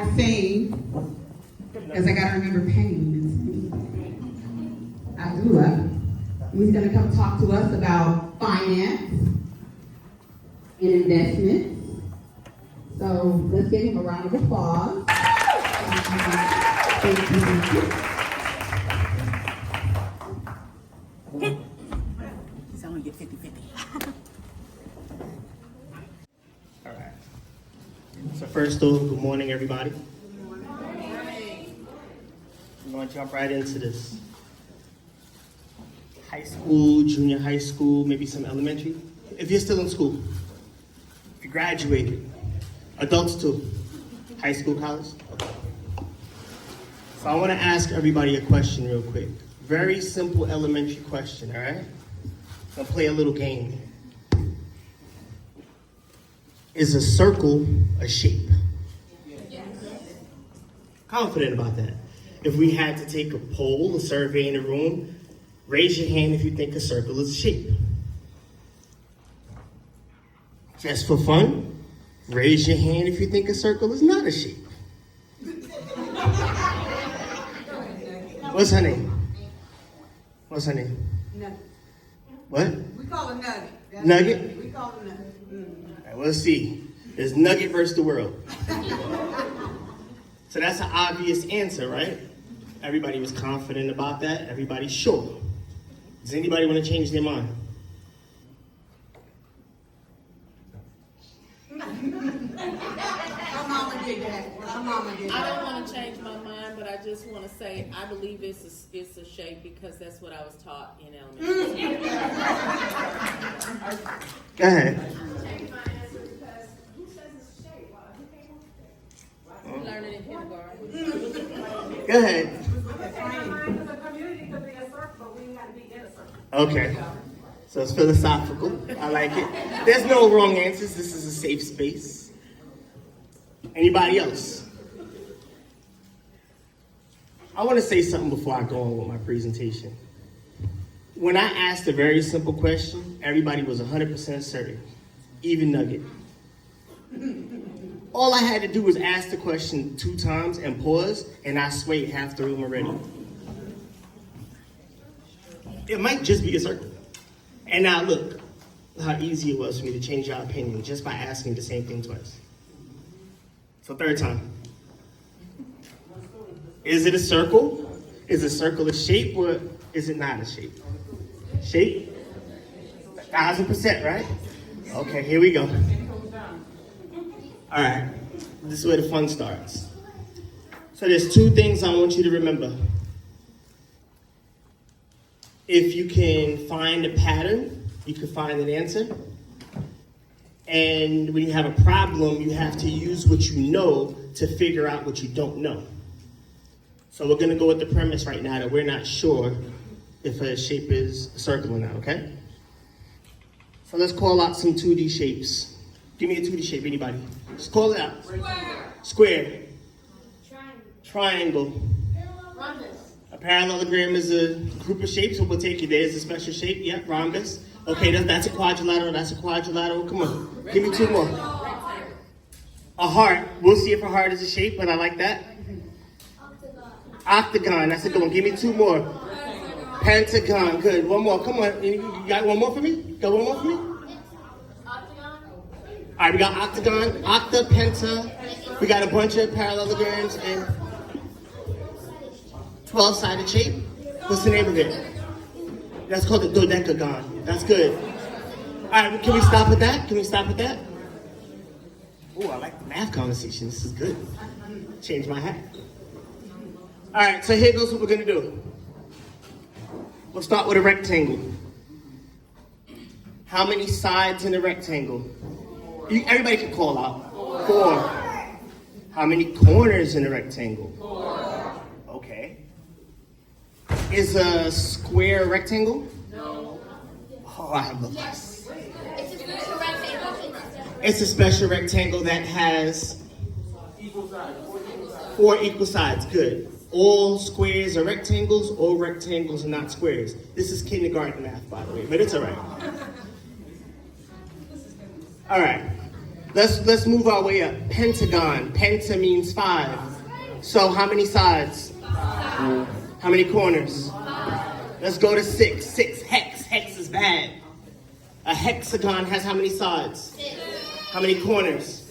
Hussain, because I gotta remember pain. Abdullah, he's gonna come talk to us about finance and investments. So let's give him a round of applause. Thank you. He's only get 50-50. All right. So first off, good morning, everybody. Good morning. We're going to jump right into this. High school, junior high school, maybe some elementary. If you're still in school, if you graduated, adults too, high school, college. Okay. So I want to ask everybody a question real quick. Very simple elementary question, all right? I'll play a little game. Is a circle a shape? Yes. Confident about that. If we had to take a poll, a survey in the room, raise your hand if you think a circle is a shape. Just for fun, raise your hand if you think a circle is not a shape. What's her name? What's her name? Nugget. What? We call it Nugget. That's Nugget? We call it Nugget. All right, let's see. It's Nugget versus the world. So that's an obvious answer, right? Everybody was confident about that. Everybody's sure. Does anybody want to change their mind? Our mama did that. Our mama did I that. don't want to change my mind, but I just want to say I believe it's a shape because that's what I was taught in elementary school. Go ahead. Change my answer because who says it's a shape? Who came up with that? We learned it in kindergarten. Go ahead. Change my mind because a community could be a circle, but we got to be in a circle. Okay. So it's philosophical. I like it. There's no wrong answers. This is a safe space. Anybody else? I want to say something before I go on with my presentation. When I asked a very simple question, everybody was 100% certain, even Nugget. All I had to do was ask the question 2 times and pause, and I swayed half the room already. It might just be a circle. And now look how easy it was for me to change your opinion just by asking the same thing twice. So 3rd time. Is it a circle? Is a circle a shape or is it not a shape? Shape? 1000%, right? Okay, here we go. All right, this is where the fun starts. So there's 2 things I want you to remember. If you can find a pattern, you can find an answer. And when you have a problem, you have to use what you know to figure out what you don't know. So we're gonna go with the premise right now that we're not sure if a shape is a circle or not, okay? So let's call out some 2D shapes. Give me a 2D shape, anybody? Just call it out. Square. Square. Triangle. Triangle. Rhombus. A parallelogram is a group of shapes, so we'll take you there. It's a special shape. Yep, rhombus. Okay, that's a quadrilateral. That's a quadrilateral. Come on. Give me 2 more. A heart. We'll see if a heart is a shape, but I like that. Octagon. That's a good one. Give me 2 more. Pentagon. Good. 1 more. Come on. You got 1 more for me? Got 1 more for me? Octagon. All right, we got octagon, octa, penta. We got a bunch of parallelograms and 12-sided shape. What's the name of it? That's called the dodecagon. That's good. All right, can we stop at that? Can we stop at that? Oh, I like the math conversation. This is good. Change my hat. All right, so here goes what we're gonna do. We'll start with a rectangle. How many sides in a rectangle? Everybody can call out. 4. How many corners in a rectangle? 4. Okay. Is a square a rectangle? No. Oh, I have the less. It's a special rectangle. It's a special rectangle that has 4 equal sides. Good. All squares are rectangles, all rectangles are not squares. This is kindergarten math, by the way, but it's all right. All right. Let's move our way up. Pentagon. Penta means 5. So how many sides? How many corners? Let's go to 6. 6. Hex. Hex is bad. A hexagon has how many sides? How many corners?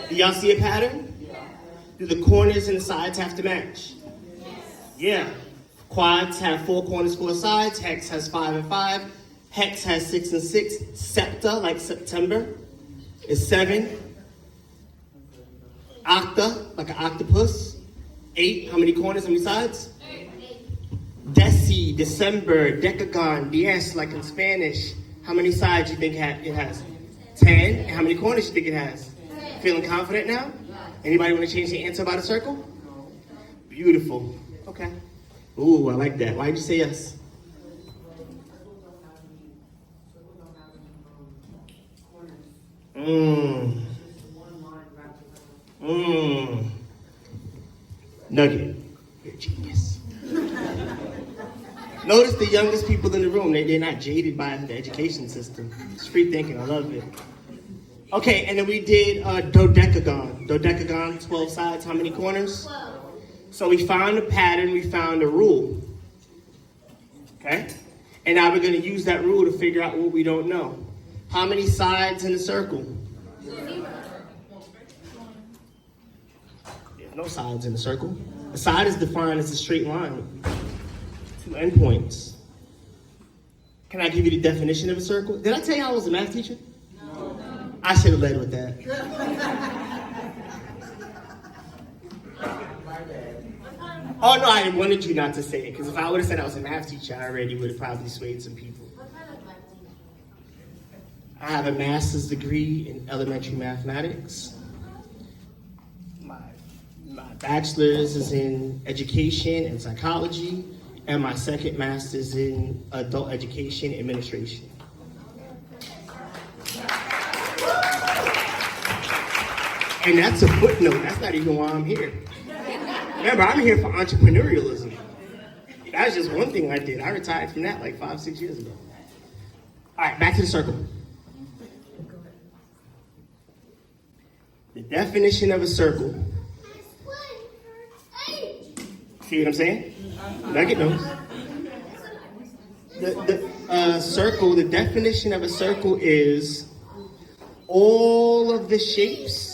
Do y'all see a pattern? Do the corners and the sides have to match? Yeah. Quads have 4 corners, 4 sides. Hex has 5 and 5. Hex has 6 and 6. Septa, like September, is 7. Octa, like an octopus. 8. How many corners, how many sides? Deci, December, decagon, diez, like in Spanish. How many sides you think it has? 10. And how many corners you think it has? Feeling confident now? Anybody want to change the answer about a circle? Beautiful. Okay. Ooh, I like that. Why did you say yes? Nugget. You're a genius. Notice the youngest people in the room, they're not jaded by the education system. It's free thinking, I love it. Okay, and then we did dodecagon. Dodecagon, 12 sides, how many corners? 12. So we found a pattern, we found a rule. Okay? And now we're going to use that rule to figure out what we don't know. How many sides in a circle? There's no sides in a circle. A side is defined as a straight line with 2 endpoints. Can I give you the definition of a circle? Did I tell you I was a math teacher? No. I should have led with that. Oh no, I wanted you not to say it, because if I would have said I was a math teacher, I already would have probably swayed some people. I have a master's degree in elementary mathematics. My bachelor's is in education and psychology, and my second master's in adult education administration. And that's a footnote. That's not even why I'm here. Remember, I'm here for entrepreneurialism. That's just one thing I did. I retired from that like 5-6 years ago. All right, back to the circle. The definition of a circle. See what I'm saying? Nugget knows. The circle, the definition of a circle is all of the shapes,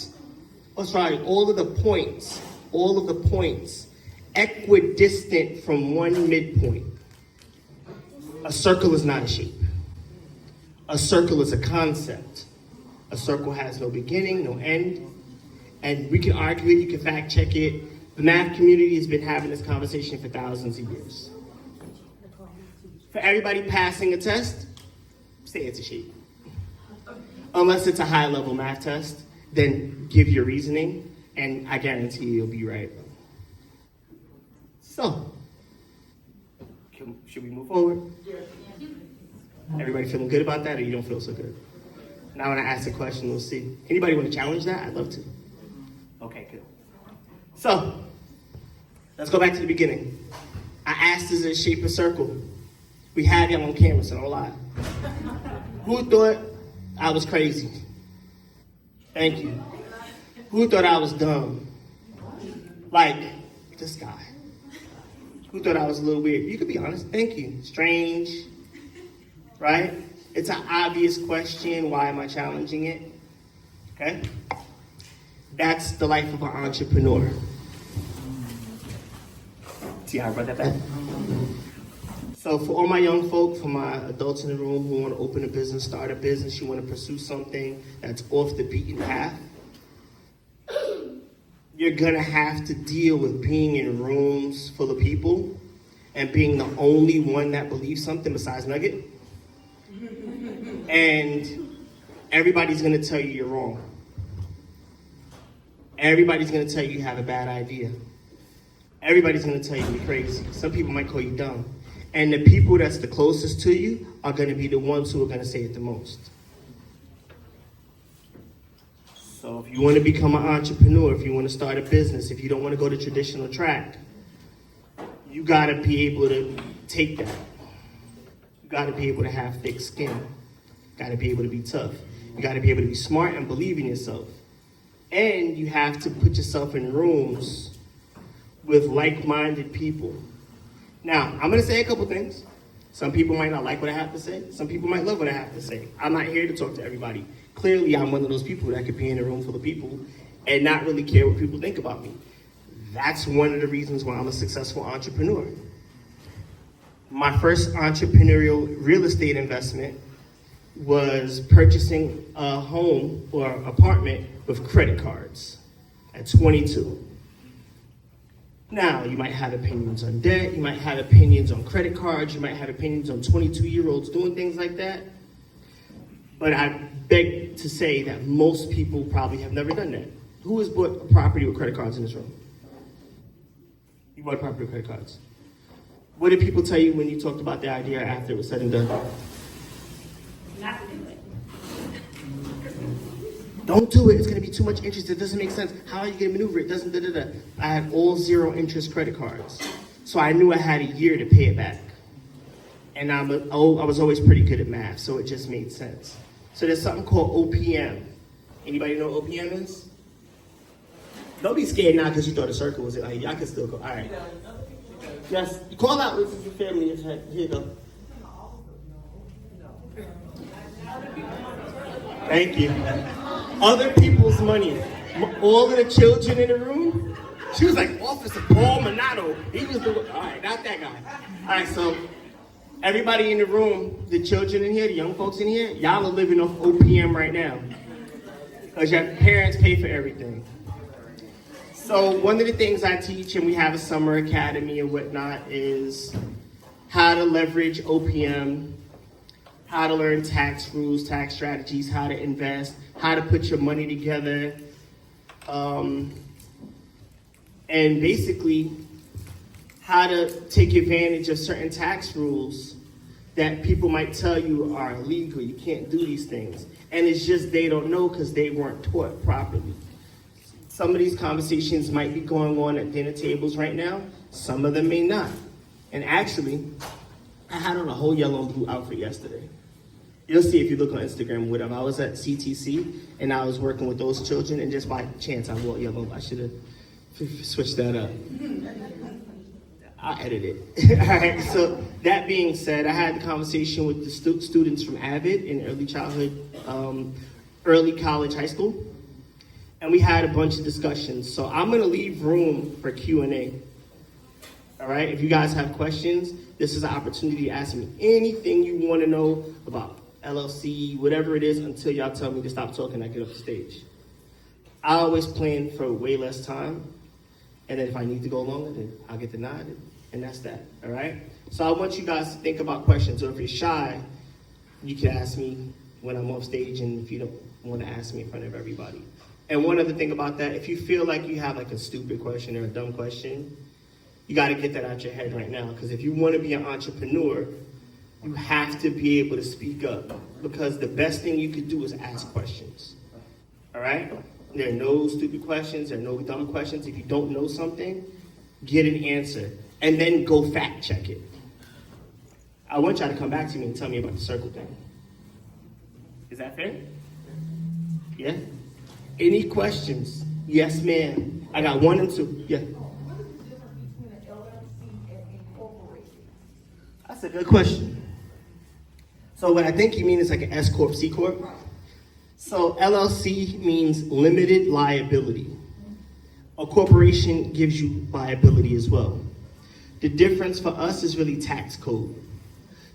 all of the points equidistant from one midpoint. A circle is not a shape. A circle is a concept. A circle has no beginning, no end. And we can argue it, you can fact check it. The math community has been having this conversation for thousands of years. For everybody passing a test, say it's a shape. Unless it's a high-level math test, then give your reasoning, and I guarantee you'll be right. So, should we move forward? Everybody feeling good about that, or you don't feel so good? Now when I ask a question, we'll see. Anybody want to challenge that? I'd love to. Okay, good. So, let's go back to the beginning. I asked, is it a shape or circle? We have y'all on camera, so don't lie. Who thought I was crazy? Thank you. Who thought I was dumb? Like, this guy. Who thought I was a little weird? You could be honest. Thank you. Strange, right? It's an obvious question. Why am I challenging it? Okay? That's the life of an entrepreneur. See how I brought that back? So for all my young folk, for my adults in the room who want to open a business, start a business, you want to pursue something that's off the beaten path, you're going to have to deal with being in rooms full of people and being the only one that believes something besides Nugget. And everybody's going to tell you you're wrong. Everybody's going to tell you have a bad idea. Everybody's going to tell you you're crazy. Some people might call you dumb. And the people that's the closest to you are going to be the ones who are going to say it the most. So if you want to become an entrepreneur, if you want to start a business, if you don't want to go the traditional track, you got to be able to take that. You got to be able to have thick skin. You got to be able to be tough. You got to be able to be smart and believe in yourself. And you have to put yourself in rooms with like-minded people. Now, I'm gonna say a couple things. Some people might not like what I have to say. Some people might love what I have to say. I'm not here to talk to everybody. Clearly, I'm one of those people that could be in a room full of people and not really care what people think about me. That's one of the reasons why I'm a successful entrepreneur. My first entrepreneurial real estate investment was purchasing a home or apartment with credit cards at 22. Now, you might have opinions on debt, you might have opinions on credit cards, you might have opinions on 22-year-olds doing things like that. But I beg to say that most people probably have never done that. Who has bought a property with credit cards in this room? You bought a property with credit cards. What did people tell you when you talked about the idea after it was said and done? Not to do it. Don't do it, it's gonna be too much interest, it doesn't make sense. How are you gonna maneuver it? Doesn't da-da-da. I had all 0 interest credit cards. So I knew I had a year to pay it back. And I was always pretty good at math, so it just made sense. So there's something called OPM. Anybody know what OPM is? Don't be scared now because you thought a circle was it. Like, y'all can still go, all right. Yes, call out with your family. Here you go. Thank you. Other people's money. All of the children in the room. She was like Officer Paul Minato. He was the all right, not that guy. All right, so everybody in the room, the children in here, the young folks in here, y'all are living off OPM right now because your parents pay for everything. So one of the things I teach, and we have a summer academy and whatnot, is how to leverage OPM, how to learn tax rules, tax strategies, how to invest, how to put your money together, and basically how to take advantage of certain tax rules that people might tell you are illegal. You can't do these things. And it's just they don't know because they weren't taught properly. Some of these conversations might be going on at dinner tables right now. Some of them may not. And actually, I had on a whole yellow and blue outfit yesterday. You'll see if you look on Instagram or whatever. I was at CTC and I was working with those children, and just by chance I wore yellow. I should have switched that up. I'll edit it. All right, so that being said, I had a conversation with the students from Avid in early childhood, early college, high school. And we had a bunch of discussions. So I'm gonna leave room for Q&A. All right, if you guys have questions, this is an opportunity to ask me anything you wanna know about LLC, whatever it is, until y'all tell me to stop talking, I get off the stage. I always plan for way less time. And then if I need to go longer, then I'll get the nod, and that's that, all right? So I want you guys to think about questions. So if you're shy, you can ask me when I'm off stage, and if you don't wanna ask me in front of everybody. And one other thing about that, if you feel like you have like a stupid question or a dumb question, you gotta get that out your head right now. Because if you wanna be an entrepreneur, you have to be able to speak up. Because the best thing you could do is ask questions, all right? There are no stupid questions, there are no dumb questions. If you don't know something, get an answer, and then go fact check it. I want y'all to come back to me and tell me about the circle thing. Is that fair? Yeah? Any questions? Yes, ma'am. I got 1 and 2. Yeah. What is the difference between an LLC and incorporated? That's a good question. So what I think you mean is like an S Corp, C Corp. So LLC means limited liability. A corporation gives you liability as well. The difference for us is really tax code.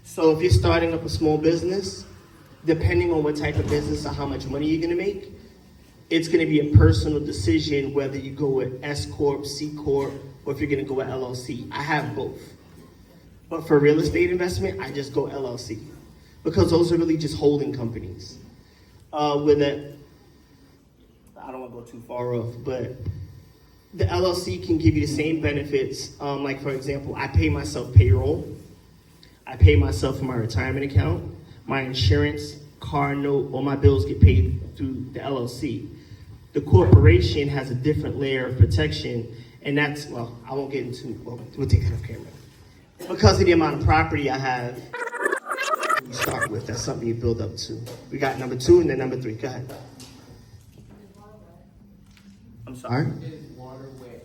So if you're starting up a small business, depending on what type of business or how much money you're gonna make, it's gonna be a personal decision whether you go with S Corp, C Corp, or if you're gonna go with LLC. I have both. But for real estate investment, I just go LLC. Because those are really just holding companies. With it, I don't wanna go too far off, but the LLC can give you the same benefits. Like for example, I pay myself payroll. I pay myself for my retirement account, my insurance, car note, all my bills get paid through the LLC. The corporation has a different layer of protection, and that's, well, I won't get into, well, we'll take that off camera. Because of the amount of property I have, you start with, that's something you build up to. We got number 2 and then number 3, go ahead. I'm sorry? Is water wet?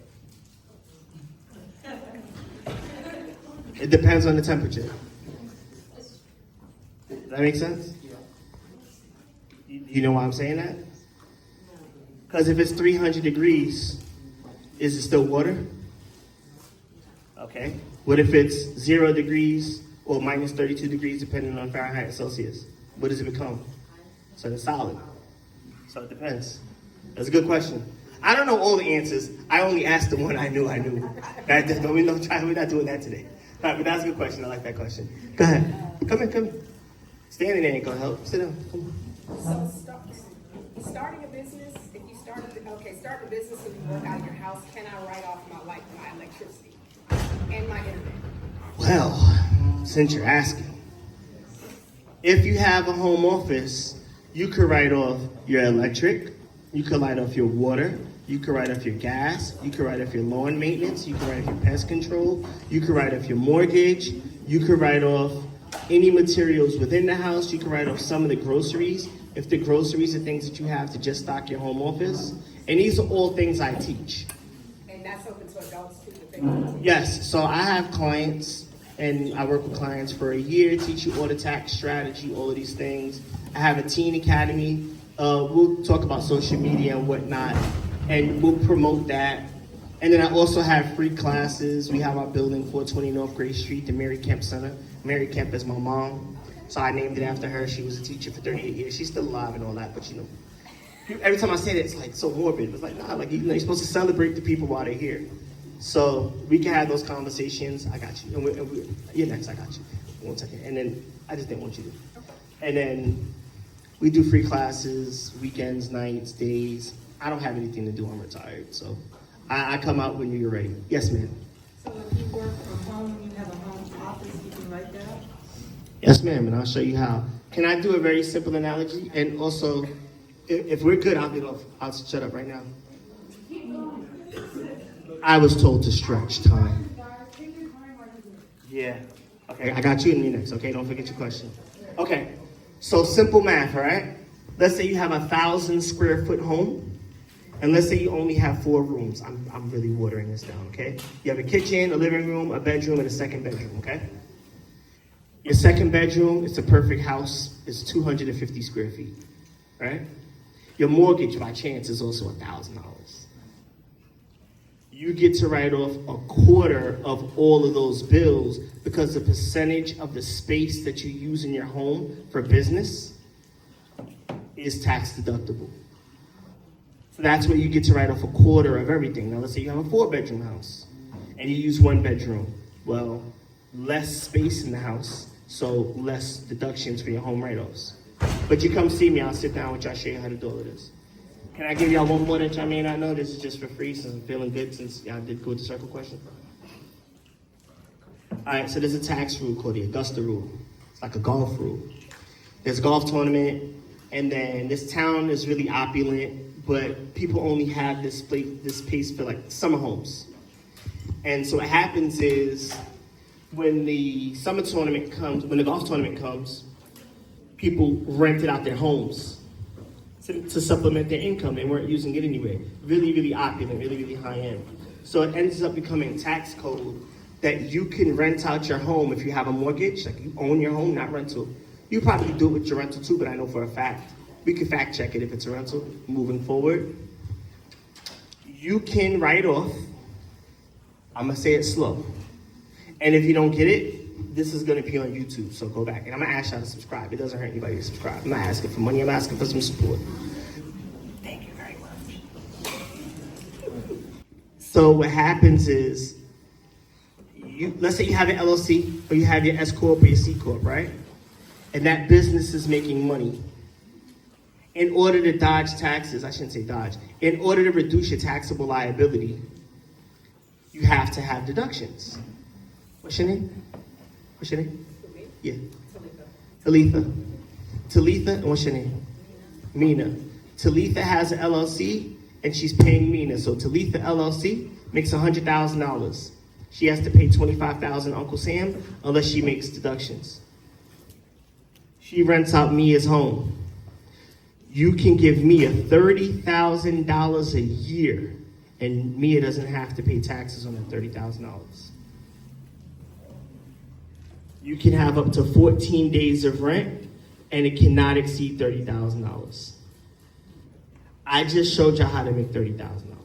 It depends on the temperature. Does that make sense? You know why I'm saying that? Because if it's 300 degrees, is it still water? Okay. What if it's 0 degrees or minus 32 degrees, depending on Fahrenheit and Celsius? What does it become? So it's solid. So it depends. That's a good question. I don't know all the answers. I only asked the one I knew. We're not doing that today. All right, but that's a good question. I like that question. Go ahead. Come in. Standing there ain't gonna help. Sit down. Come on. So starting a business, if you start a business and you work out of your house, can I write off my electricity and my internet? Well, since you're asking, if you have a home office, you could write off your electric, you could write off your water, you could write off your gas, you could write off your lawn maintenance, you could write off your pest control, you could write off your mortgage, you could write off any materials within the house, you can write off some of the groceries, if the groceries are things that you have to just stock your home office. And these are all things I teach. And that's open to adults too? Yes, so I have clients, and I work with clients for a year, teach you all the tax strategy, all of these things. I have a teen academy. We'll talk about social media and whatnot, and we'll promote that. And then I also have free classes. We have our building, 420 North Gray Street, the Mary Kemp Center. Mary Kemp is my mom, so I named it after her. She was a teacher for 38 years. She's still alive and all that, but you know, every time I say that, it's like so morbid. It's like, nah, like, you know, you're supposed to celebrate the people while they're here. So we can have those conversations. I got you. And you're next, I got you. 1 second. And then I just didn't want you to. And then we do free classes, weekends, nights, days. I don't have anything to do. I'm retired. So I come out when you're ready. Yes, ma'am. So if you work from home, you have a home office, you can write that? Yes, ma'am, and I'll show you how. Can I do a very simple analogy? And also, if we're good, I'll get off. I'll shut up right now. I was told to stretch time. Yeah. Okay, I got you in me next, okay? Don't forget your question. Okay, so simple math, all right? Let's say you have 1,000 square foot home, and let's say you only have 4 rooms. I'm really watering this down, okay? You have a kitchen, a living room, a bedroom, and a second bedroom, okay? Your second bedroom, it's a perfect house, it's 250 square feet, right? Your mortgage, by chance, is also $1,000. You get to write off a quarter of all of those bills because the percentage of the space that you use in your home for business is tax deductible. So that's where you get to write off a quarter of everything. Now let's say you have a 4-bedroom house and you use 1 bedroom. Well, less space in the house, so less deductions for your home write-offs. But you come see me, I'll sit down with you, I'll show you how to do all of this. Can I give y'all one more that y'all may not know? This is just for free since I'm feeling good, since y'all did go with the circle question. All right, so there's a tax rule called the Augusta rule. It's like a golf rule. There's a golf tournament, and then this town is really opulent, but people only have this space for like summer homes. And so what happens is when the golf tournament comes, people rented out their homes to supplement their income. They weren't using it anyway. Really, really opulent, really, really high end. So it ends up becoming tax code that you can rent out your home if you have a mortgage, like you own your home, not rental. You probably do it with your rental too, but I know for a fact, we can fact check it if it's a rental moving forward. You can write off, I'm gonna say it slow. And if you don't get it, this is gonna be on YouTube, so go back. And I'm gonna ask y'all to subscribe. It doesn't hurt anybody to subscribe. I'm not asking for money, I'm asking for some support. Thank you very much. So what happens is, let's say you have an LLC, or you have your S Corp or your C Corp, right? And that business is making money. In order to dodge taxes, I shouldn't say dodge, in order to reduce your taxable liability, you have to have deductions. What's your name? What's your name? Yeah. Talitha. Talitha, and what's your name? Mina. Talitha has an LLC, and she's paying Mina. So Talitha LLC makes $100,000. She has to pay $25,000 Uncle Sam unless she makes deductions. She rents out Mia's home. You can give Mia $30,000 a year, and Mia doesn't have to pay taxes on that $30,000. You can have up to 14 days of rent, and it cannot exceed $30,000. I just showed y'all how to make $30,000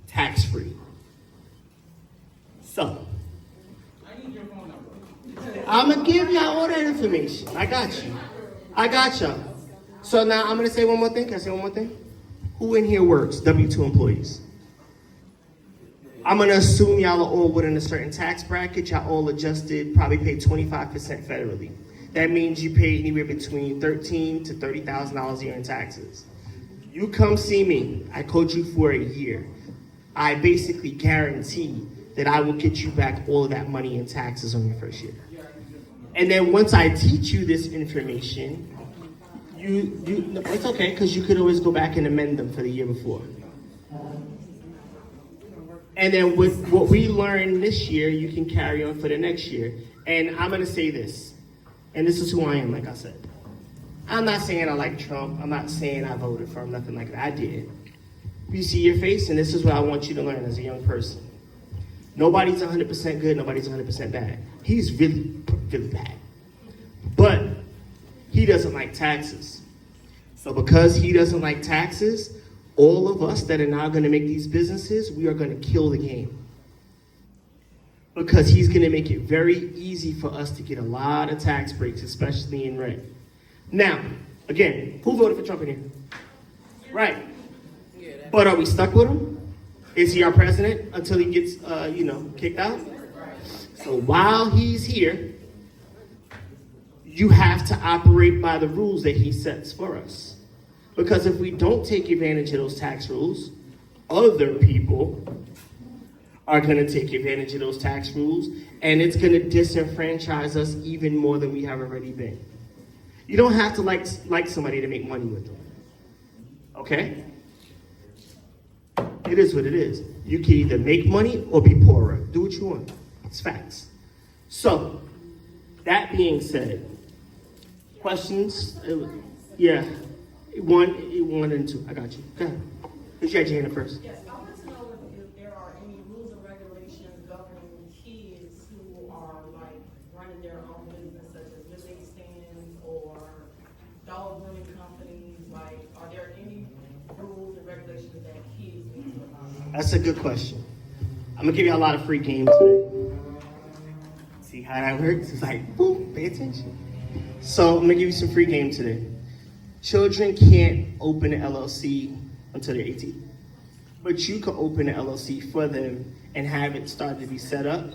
tax-free. So, I'm gonna give y'all all that information. I got you. I got y'all. So now I'm gonna say one more thing. Can I say one more thing? Who in here works? W-2 employees. I'm gonna assume y'all are all within a certain tax bracket. Y'all all adjusted, probably pay 25% federally. That means you pay anywhere between $13,000 to $30,000 a year in taxes. You come see me. I coach you for a year. I basically guarantee that I will get you back all of that money in taxes on your first year. And then once I teach you this information, it's okay, because you could always go back and amend them for the year before. And then with what we learned this year, you can carry on for the next year. And I'm gonna say this, and this is who I am, like I said. I'm not saying I like Trump. I'm not saying I voted for him, nothing like that. I did. You see your face, and this is what I want you to learn as a young person. Nobody's 100% good, nobody's 100% bad. He's really, really bad. But he doesn't like taxes. So because he doesn't like taxes, all of us that are now gonna make these businesses, we are gonna kill the game. Because he's gonna make it very easy for us to get a lot of tax breaks, especially in rent. Now, again, who voted for Trump in here? Right. But are we stuck with him? Is he our president until he gets, kicked out? So while he's here, you have to operate by the rules that he sets for us. Because if we don't take advantage of those tax rules, other people are gonna take advantage of those tax rules, and it's gonna disenfranchise us even more than we have already been. You don't have to like somebody to make money with them, okay? It is what it is. You can either make money or be poorer. Do what you want. It's facts. So, that being said, questions? Yeah, one and two. I got you. Go ahead. You had your hand up first. Yes, I want to know if there are any rules or regulations governing kids who are like running their own business, such as lemonade stands or dog grooming companies. Like, are there any rules and regulations that kids need to follow? That's a good question. I'm gonna give you a lot of free games today. See how that works? It's like, boom, pay attention. So I'm gonna give you some free games today. Children can't open an LLC until they're 18. But you can open an LLC for them and have it start to be set up,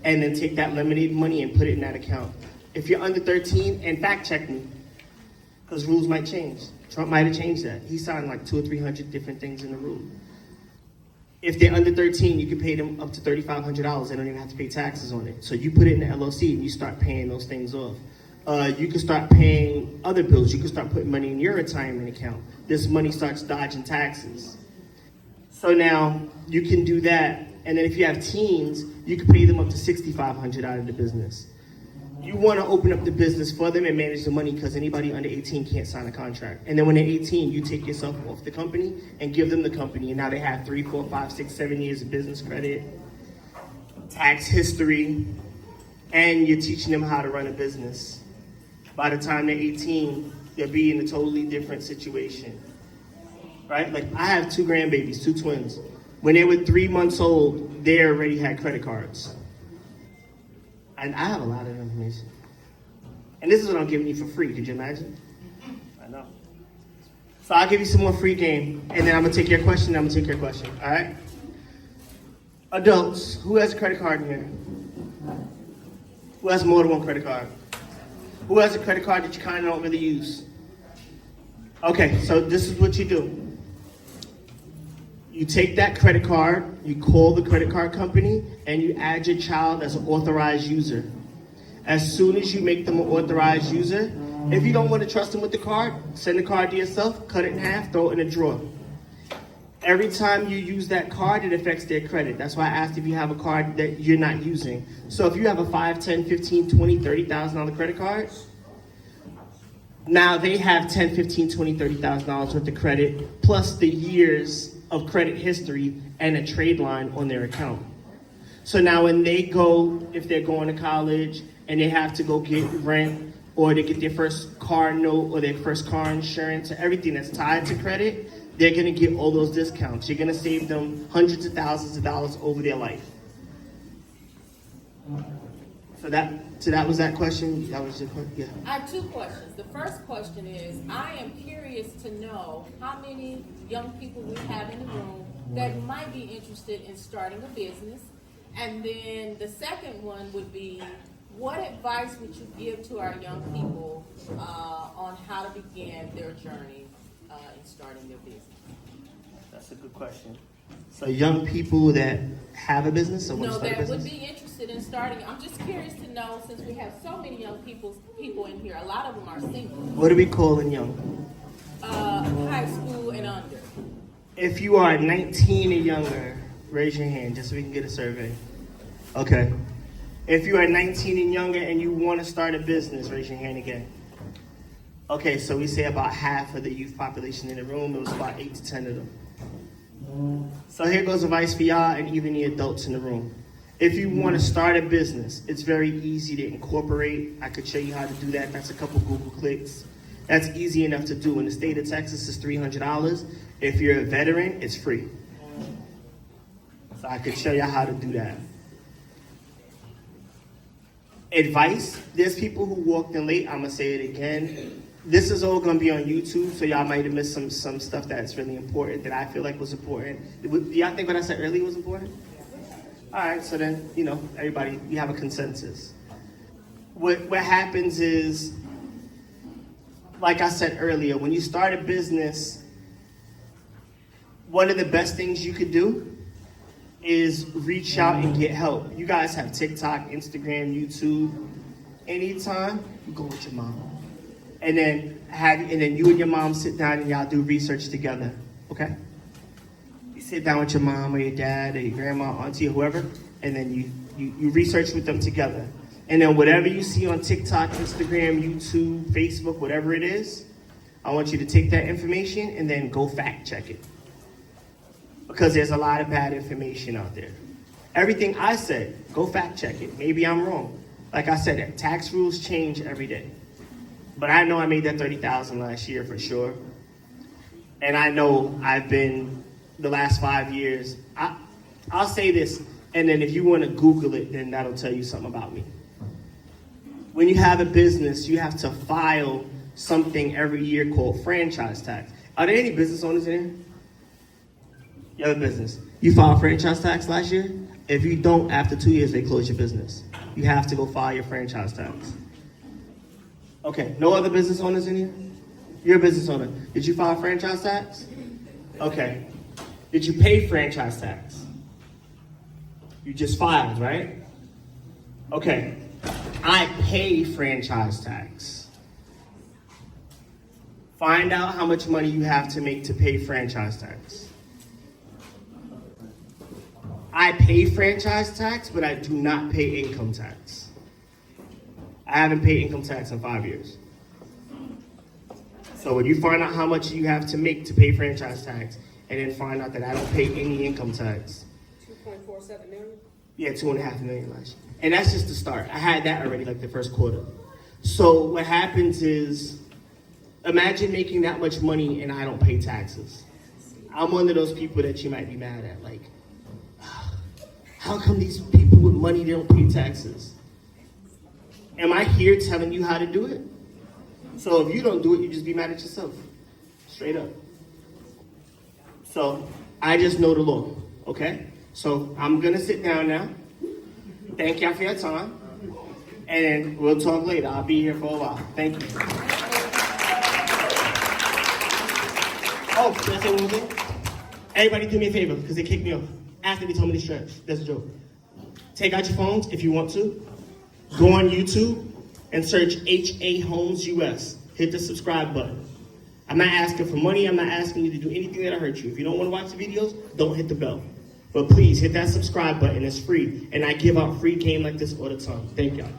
and then take that lemonade money and put it in that account. If you're under 13, and fact check me, because rules might change. Trump might have changed that. He signed like 200 or 300 different things in the rule. If they're under 13, you can pay them up to $3,500. They don't even have to pay taxes on it. So you put it in the LLC and you start paying those things off. You can start paying other bills. You can start putting money in your retirement account. This money starts dodging taxes. So now you can do that. And then if you have teens, you can pay them up to $6,500 out of the business. You want to open up the business for them and manage the money, because anybody under 18 can't sign a contract. And then when they're 18, you take yourself off the company and give them the company. And now they have 3, 4, 5, 6, 7 years of business credit, tax history, and you're teaching them how to run a business. By the time they're 18, they'll be in a totally different situation, right? Like, I have 2 grandbabies, 2 twins. When they were 3 months old, they already had credit cards. And I have a lot of information. And this is what I'm giving you for free. Could you imagine? I know. So I'll give you some more free game, and then I'm gonna take your question, all right? Adults, who has a credit card in here? Who has more than one credit card? Who has a credit card that you kind of don't really use? Okay, so this is what you do. You take that credit card, you call the credit card company, and you add your child as an authorized user. As soon as you make them an authorized user, if you don't want to trust them with the card, send the card to yourself, cut it in half, throw it in a drawer. Every time you use that card, it affects their credit. That's why I asked if you have a card that you're not using. So if you have a $5, $10, $15, $20, $30,000 credit card, Now they have 10, 15, 20, $30,000 worth of credit, plus the years of credit history and a trade line on their account. So now when they go, if they're going to college and they have to go get rent, or they get their first car note or their first car insurance, or everything that's tied to credit, they're gonna get all those discounts. You're gonna save them hundreds of thousands of dollars over their life. So that was that question? That was your question? Yeah. I have two questions. The first question is, I am curious to know how many young people we have in the room that might be interested in starting a business. And then the second one would be, what advice would you give to our young people on how to begin their journey in starting their business? That's a good question. So young people that have a business or want to No, start a that business? would be interested in starting. I'm just curious to know, since we have so many young people in here, a lot of them are single, What are we calling young? high school and under. If you are 19 or younger, raise your hand just so we can get a survey. Okay. If you are 19 and younger and you want to start a business, raise your hand again. Okay, so we say about half of the youth population in the room. It was about 8 to 10 of them. So here goes advice for y'all and even the adults in the room. If you want to start a business, it's very easy to incorporate. I could show you how to do that. That's a couple Google clicks. That's easy enough to do. In the state of Texas, it's $300. If you're a veteran, it's free. So I could show you how to do that. Advice, there's people who walked in late. I'm going to say it again. This is all going to be on YouTube, so y'all might have missed some stuff that's really important that I feel like was important. Do y'all think what I said earlier was important? All right, so then, everybody, you have a consensus. What happens is, like I said earlier, when you start a business, one of the best things you could do is reach out and get help. You guys have TikTok, Instagram, YouTube. Anytime, you go with your mom. And then you and your mom sit down and y'all do research together, okay? You sit down with your mom or your dad or your grandma, auntie, or whoever, and then you research with them together. And then whatever you see on TikTok, Instagram, YouTube, Facebook, whatever it is, I want you to take that information and then go fact check it. Because there's a lot of bad information out there. Everything I said, go fact check it. Maybe I'm wrong. Like I said, tax rules change every day. But I know I made that $30,000 last year for sure. And I know I've been, the last 5 years, I'll say this, and then if you want to Google it, then that'll tell you something about me. When you have a business, you have to file something every year called franchise tax. Are there any business owners in here? You have a business. You filed franchise tax last year? If you don't, after 2 years, they close your business. You have to go file your franchise tax. Okay, no other business owners in here? You're a business owner. Did you file franchise tax? Okay. Did you pay franchise tax? You just filed, right? Okay. I pay franchise tax. Find out how much money you have to make to pay franchise tax. I pay franchise tax, but I do not pay income tax. I haven't paid income tax in 5 years. So when you find out how much you have to make to pay franchise tax, and then find out that I don't pay any income tax. 2.47 million? Yeah, 2.5 million last year. And that's just the start. I had that already like the first quarter. So what happens is, imagine making that much money and I don't pay taxes. I'm one of those people that you might be mad at. Like, how come these people with money, they don't pay taxes? Am I here telling you how to do it? So if you don't do it, you just be mad at yourself. Straight up. So I just know the law, okay? So I'm gonna sit down now. Thank y'all for your time. And we'll talk later. I'll be here for a while. Thank you. Oh, can I say one more thing? Everybody do me a favor, because they kicked me off. After they told me to stretch. That's a joke. Take out your phones if you want to. Go on YouTube and search HAHOMES US. Hit the subscribe button. I'm not asking for money. I'm not asking you to do anything that'll hurt you. If you don't want to watch the videos, don't hit the bell. But please hit that subscribe button. It's free. And I give out free game like this all the time. Thank y'all.